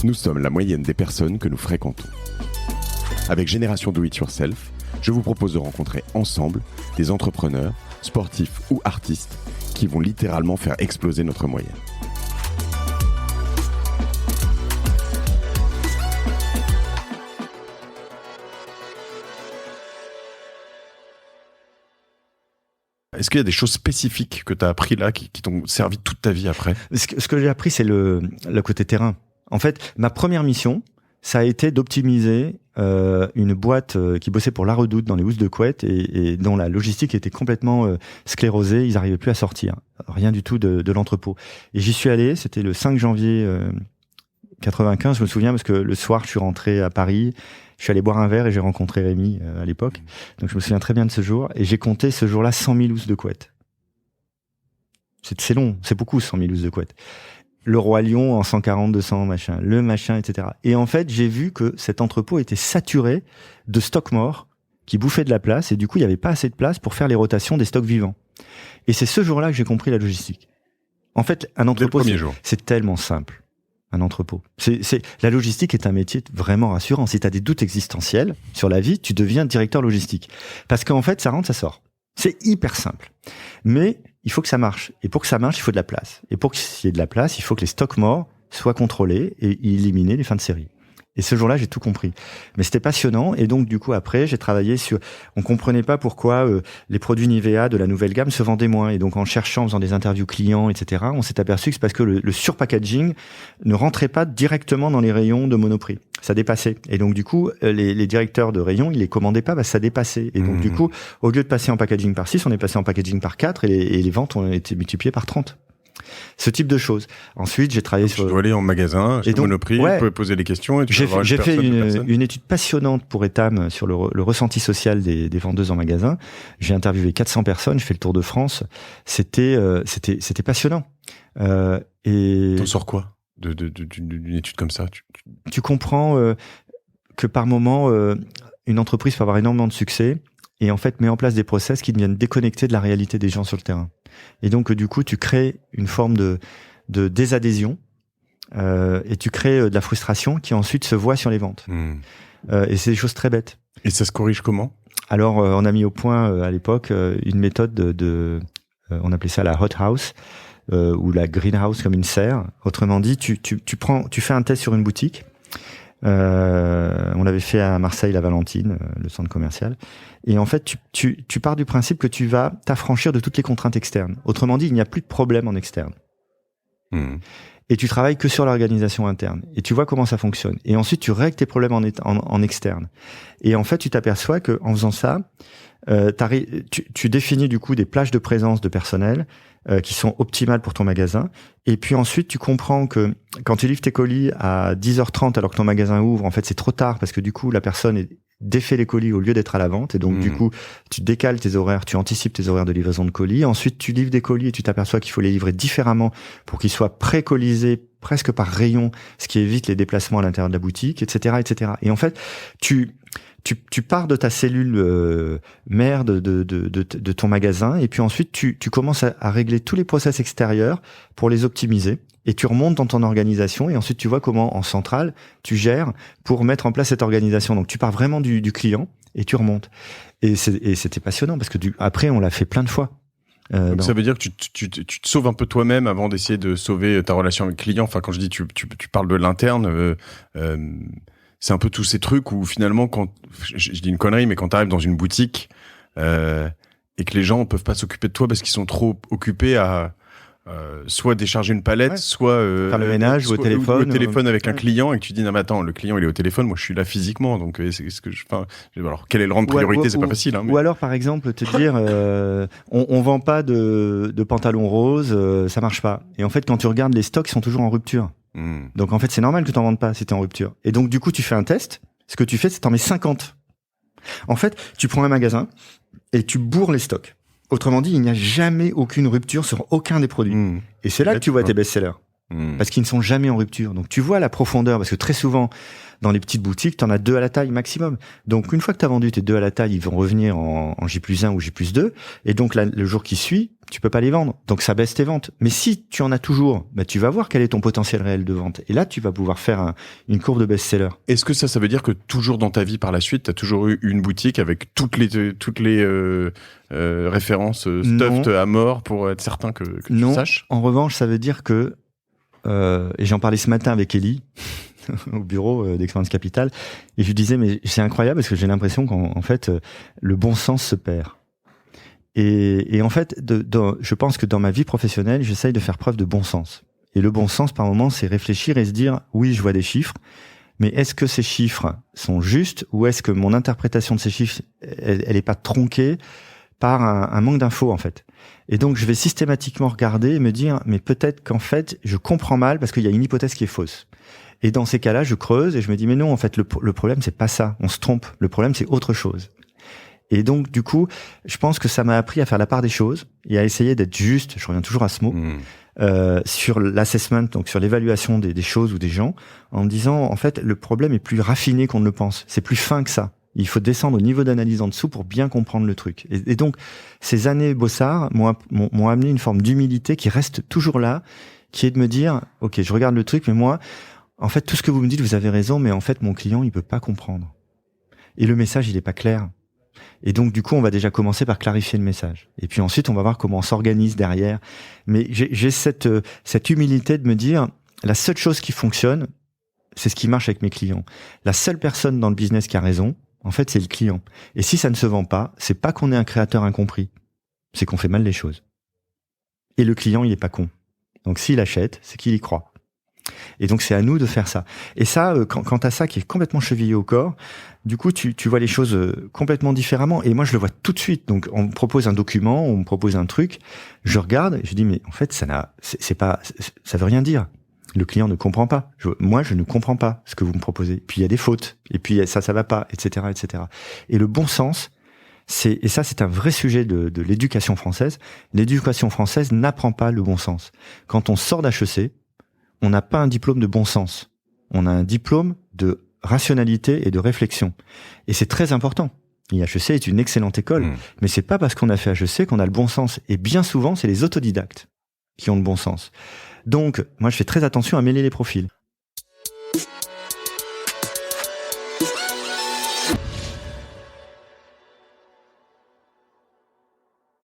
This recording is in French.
Nous sommes la moyenne des personnes que nous fréquentons. Avec Génération Do It Yourself, je vous propose de rencontrer ensemble des entrepreneurs, sportifs ou artistes qui vont littéralement faire exploser notre moyenne. Est-ce qu'il y a des choses spécifiques que tu as appris là qui t'ont servi toute ta vie après ? Ce que j'ai appris, c'est le côté terrain. En fait, ma première mission, ça a été d'optimiser une boîte qui bossait pour La Redoute dans les Housses de Couette et dont la logistique était complètement sclérosée. Ils n'arrivaient plus à sortir. Rien du tout de l'entrepôt. Et j'y suis allé, c'était le 5 janvier 95, je me souviens, parce que le soir, je suis rentré à Paris. Je suis allé boire un verre et j'ai rencontré Rémi à l'époque. Donc je me souviens très bien de ce jour. Et j'ai compté ce jour-là 100 000 housses de couette. C'est long, c'est beaucoup 100 000 housses de couette. Le Roi Lion en 140, 200, machin, le machin, etc. Et en fait, j'ai vu que cet entrepôt était saturé de stocks morts qui bouffaient de la place. Et du coup, il n'y avait pas assez de place pour faire les rotations des stocks vivants. Et c'est ce jour-là que j'ai compris la logistique. En fait, un entrepôt, c'est tellement simple. Un entrepôt. La logistique est un métier vraiment rassurant. Si tu as des doutes existentiels sur la vie, tu deviens directeur logistique. Parce qu'en fait, ça rentre, ça sort. C'est hyper simple. Mais il faut que ça marche. Et pour que ça marche, il faut de la place. Et pour qu'il y ait de la place, il faut que les stocks morts soient contrôlés et éliminer les fins de série. Et ce jour-là, j'ai tout compris. Mais c'était passionnant. Et donc, du coup, après, j'ai travaillé sur... On comprenait pas pourquoi les produits Nivea de la nouvelle gamme se vendaient moins. Et donc, en cherchant, en faisant des interviews clients, etc., on s'est aperçu que c'est parce que le surpackaging ne rentrait pas directement dans les rayons de Monoprix. Ça dépassait. Et donc, du coup, les directeurs de rayons, ils les commandaient pas parce que ça dépassait. Et donc, du coup, au lieu de passer en packaging par 6, on est passé en packaging par 4 et les ventes ont été multipliées par 30. Ce type de choses. Ensuite, j'ai travaillé sur... Tu dois aller en magasin, chez Monoprix, tu peux poser les questions et tu vas J'ai fait une étude passionnante pour Etam sur le ressenti social des vendeuses en magasin. J'ai interviewé 400 personnes, j'ai fait le tour de France. C'était passionnant. Et t'en sors quoi d'une étude comme ça? Tu comprends que par moment, une entreprise peut avoir énormément de succès et en fait met en place des process qui deviennent déconnectés de la réalité des gens sur le terrain. Et donc, du coup, tu crées une forme de désadhésion et tu crées de la frustration qui ensuite se voit sur les ventes. Et c'est des choses très bêtes. Et ça se corrige comment ? Alors, on a mis au point à l'époque une méthode on appelait ça la hot house ou la greenhouse comme une serre. Autrement dit, tu fais un test sur une boutique. On l'avait fait à Marseille, la Valentine, le centre commercial. Et en fait, tu pars du principe que tu vas t'affranchir de toutes les contraintes externes. Autrement dit, il n'y a plus de problème en externe. Et tu travailles que sur l'organisation interne. Et tu vois comment ça fonctionne. Et ensuite, tu règles tes problèmes en externe. Et en fait, tu t'aperçois que en faisant ça, tu définis du coup des plages de présence de personnel qui sont optimales pour ton magasin. Et puis ensuite, tu comprends que quand tu livres tes colis à 10h30 alors que ton magasin ouvre, en fait, c'est trop tard parce que du coup, la personne défait les colis au lieu d'être à la vente. Et donc, du coup, tu décales tes horaires, tu anticipes tes horaires de livraison de colis. Ensuite, tu livres des colis et tu t'aperçois qu'il faut les livrer différemment pour qu'ils soient pré-colisés presque par rayon, ce qui évite les déplacements à l'intérieur de la boutique, etc., etc. Et en fait, tu pars de ta cellule mère de ton magasin et puis ensuite tu commences à régler tous les process extérieurs pour les optimiser et tu remontes dans ton organisation et ensuite tu vois comment en centrale tu gères pour mettre en place cette organisation. Donc tu pars vraiment du client et tu remontes et c'était passionnant parce que après on l'a fait plein de fois. Donc ça veut dire que tu te sauves un peu toi-même avant d'essayer de sauver ta relation avec le client. Enfin, quand je dis tu parles de l'interne, c'est un peu tous ces trucs où finalement, quand je dis une connerie, mais quand tu arrives dans une boutique et que les gens peuvent pas s'occuper de toi parce qu'ils sont trop occupés à soit décharger une palette, soit faire le ménage ou au téléphone, avec un client et que tu dis non mais attends, le client il est au téléphone, moi je suis là physiquement, donc alors quel est le rang de priorité, c'est pas facile. Hein, mais... Ou alors par exemple te dire on vend pas de pantalons roses, ça marche pas. Et en fait quand tu regardes les stocks, ils sont toujours en rupture. Donc en fait c'est normal que t'en vendes pas si t'es en rupture. Et donc du coup tu fais un test. Ce que tu fais c'est t'en mets 50. En fait tu prends un magasin et tu bourres les stocks. Autrement dit, il n'y a jamais aucune rupture sur aucun des produits. Et c'est là que tu vois tes best-sellers. Parce qu'ils ne sont jamais en rupture. Donc tu vois la profondeur, parce que très souvent, dans les petites boutiques, tu en as 2 à la taille maximum. Donc une fois que tu as vendu tes 2 à la taille, ils vont revenir en J+1 ou J+2. Et donc là, le jour qui suit, tu peux pas les vendre. Donc ça baisse tes ventes. Mais si tu en as toujours, bah, tu vas voir quel est ton potentiel réel de vente. Et là, tu vas pouvoir faire une courbe de best-seller. Est-ce que ça veut dire que toujours dans ta vie par la suite, tu as toujours eu une boutique avec toutes les références stuffed à mort pour être certain que tu saches? En revanche, ça veut dire que et j'en parlais ce matin avec Ellie au bureau d'Expérience Capital, et je lui disais mais c'est incroyable parce que j'ai l'impression qu'en fait le bon sens se perd. Et en fait, je pense que dans ma vie professionnelle, j'essaye de faire preuve de bon sens. Et le bon sens, par moment, c'est réfléchir et se dire oui, je vois des chiffres, mais est-ce que ces chiffres sont justes ou est-ce que mon interprétation de ces chiffres, elle est pas tronquée par un manque d'infos en fait. Et donc je vais systématiquement regarder et me dire mais peut-être qu'en fait je comprends mal parce qu'il y a une hypothèse qui est fausse. Et dans ces cas-là, je creuse et je me dis mais non, en fait le problème c'est pas ça, on se trompe, le problème c'est autre chose. Et donc du coup, je pense que ça m'a appris à faire la part des choses et à essayer d'être juste, je reviens toujours à ce mot, sur l'assessment, donc sur l'évaluation des choses ou des gens, en me disant en fait le problème est plus raffiné qu'on ne le pense, c'est plus fin que ça. Il faut descendre au niveau d'analyse en dessous pour bien comprendre le truc. Et donc, ces années Bossard m'ont amené une forme d'humilité qui reste toujours là, qui est de me dire, ok, je regarde le truc, mais moi, en fait, tout ce que vous me dites, vous avez raison, mais en fait, mon client, il peut pas comprendre. Et le message, il est pas clair. Et donc, du coup, on va déjà commencer par clarifier le message. Et puis ensuite, on va voir comment on s'organise derrière. Mais j'ai cette humilité de me dire, la seule chose qui fonctionne, c'est ce qui marche avec mes clients. La seule personne dans le business qui a raison, en fait, c'est le client. Et si ça ne se vend pas, c'est pas qu'on est un créateur incompris, c'est qu'on fait mal les choses. Et le client, il est pas con. Donc s'il achète, c'est qu'il y croit. Et donc c'est à nous de faire ça. Et ça, quand t'as ça qui est complètement chevillé au corps, du coup tu vois les choses complètement différemment. Et moi je le vois tout de suite. Donc on me propose un document, on me propose un truc, je regarde et je dis mais en fait ça veut rien dire. Le client ne comprend pas. Moi, je ne comprends pas ce que vous me proposez. Puis il y a des fautes. Et puis ça va pas, etc., etc. Et le bon sens, et ça, c'est un vrai sujet de l'éducation française. L'éducation française n'apprend pas le bon sens. Quand on sort d'HEC, on n'a pas un diplôme de bon sens. On a un diplôme de rationalité et de réflexion. Et c'est très important. L'HEC est une excellente école, mais c'est pas parce qu'on a fait HEC qu'on a le bon sens. Et bien souvent, c'est les autodidactes qui ont le bon sens. Donc, moi, je fais très attention à mêler les profils.